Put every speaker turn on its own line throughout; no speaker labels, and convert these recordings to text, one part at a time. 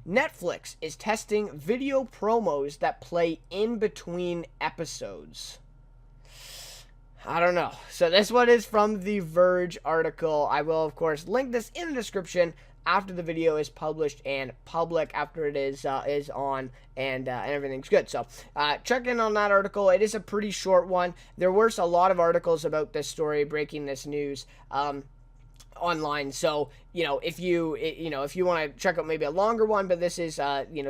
Netflix is testing video promos that play in between episodes. I don't know. So this one is from the Verge article. I will, of course, link this in the description after the video is published and public, after it is on and everything's good. So check in on that article. It is a pretty short one. There were a lot of articles about this story, breaking this news online. So, if you want to check out maybe a longer one, but this is,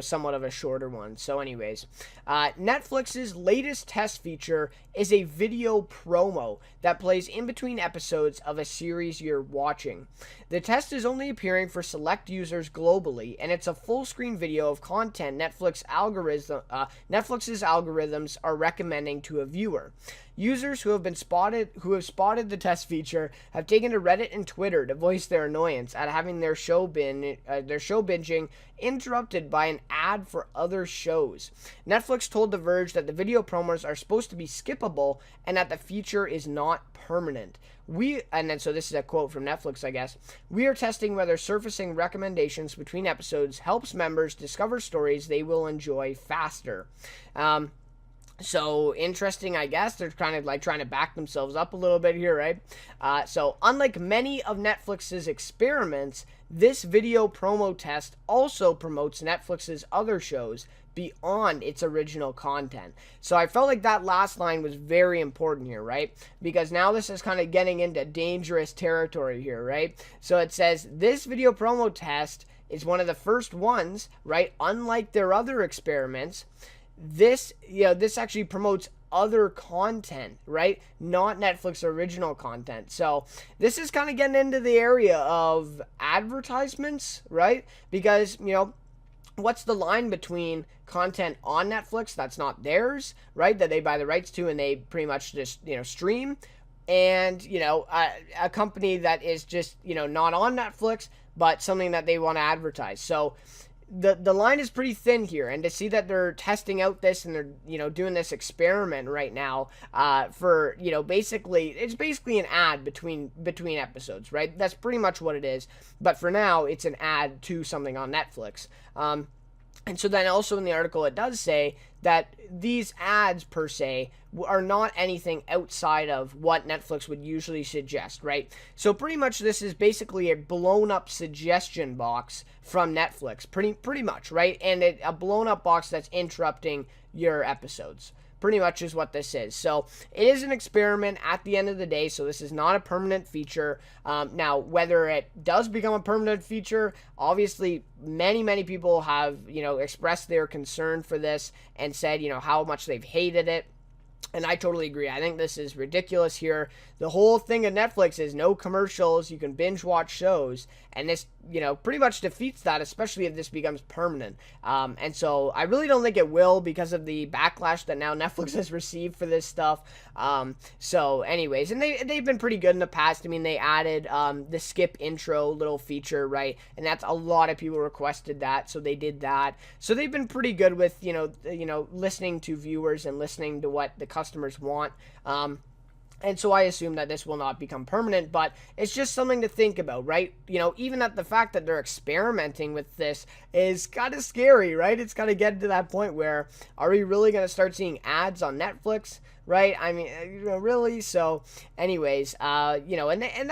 somewhat of a shorter one. So anyways, Netflix's latest test feature is a video promo that plays in between episodes of a series you're watching. The test is only appearing for select users globally, and it's a full screen video of content Netflix's algorithms are recommending to a viewer. Users who have spotted the test feature have taken to Reddit and Twitter to voice their annoyance at having their show binging interrupted by an ad for other shows. Netflix told The Verge that the video promos are supposed to be skippable and that the feature is not permanent. So this is a quote from Netflix, I guess. "We are testing whether surfacing recommendations between episodes helps members discover stories they will enjoy faster." So interesting, I guess. They're kind of like trying to back themselves up a little bit here, right? So unlike many of Netflix's experiments, this video promo test also promotes Netflix's other shows beyond its original content. So I felt like that last line was very important here, right? Because now this is kind of getting into dangerous territory here, right? So it says this video promo test is one of the first ones, right? Unlike their other experiments, this actually promotes other content, right? Not Netflix original content. So this is kind of getting into the area of advertisements, right? Because, what's the line between content on Netflix that's not theirs, right? That they buy the rights to and they pretty much just, stream, and, a company that is just, not on Netflix, but something that they want to advertise. So the line is pretty thin here, and to see that they're testing out this and they're doing this experiment right now for basically it's basically an ad between episodes, right? That's pretty much what it is, but for now it's an ad to something on Netflix. And so then also in the article it does say that these ads per se are not anything outside of what Netflix would usually suggest, right? So pretty much this is basically a blown up suggestion box from Netflix, pretty much, right? And a blown up box that's interrupting your episodes. Pretty much is what this is. So it is an experiment at the end of the day, so this is not a permanent feature. Now, whether it does become a permanent feature, obviously many people have, expressed their concern for this and said, how much they've hated it. And I totally agree. I think this is ridiculous here. The whole thing of Netflix is no commercials. You can binge watch shows. And this, pretty much defeats that, especially if this becomes permanent. And so I really don't think it will because of the backlash that now Netflix has received for this stuff. So anyways, and they've been pretty good in the past. I mean, they added the skip intro little feature, right? And that's a lot of people requested that, so they did that. So they've been pretty good with, listening to viewers and listening to what the customers want. And so I assume that this will not become permanent, but it's just something to think about, right? Even at the fact that they're experimenting with this is kind of scary, right? It's got to get to that point where, are we really going to start seeing ads on Netflix, right? I mean, really? So anyways, and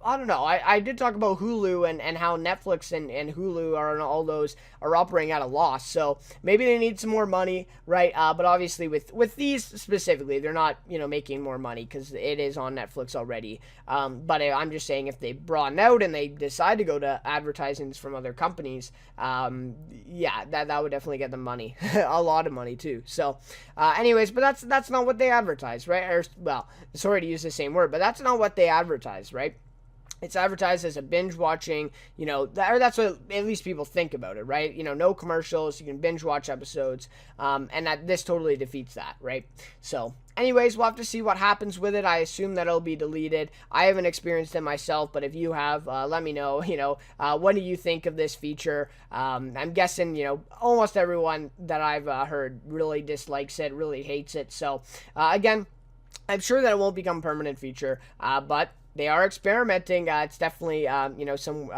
I don't know. I did talk about Hulu and how Netflix and Hulu and all those are operating at a loss. So maybe they need some more money, right? But obviously with these specifically, they're not, making more money because it is on Netflix already. But I'm just saying if they broaden out and they decide to go to advertisements from other companies, that would definitely get them money, a lot of money too. So anyways, but that's not what they advertise, right? Or, well, sorry to use the same word, but that's not what they advertise, right? It's advertised as a binge watching, or that's what at least people think about it, right? No commercials, you can binge watch episodes, and that this totally defeats that, right? So anyways, we'll have to see what happens with it. I assume that it'll be deleted. I haven't experienced it myself, but if you have, let me know, what do you think of this feature? I'm guessing, almost everyone that I've heard really dislikes it, really hates it. So again, I'm sure that it won't become a permanent feature, but they are experimenting. It's definitely, some,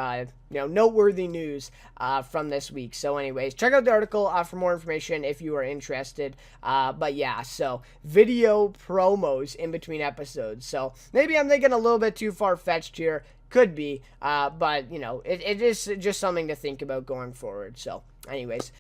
noteworthy news from this week. So anyways, check out the article for more information if you are interested. But yeah, so video promos in between episodes. So maybe I'm thinking a little bit too far-fetched here. Could be, but, it is just something to think about going forward. So anyways.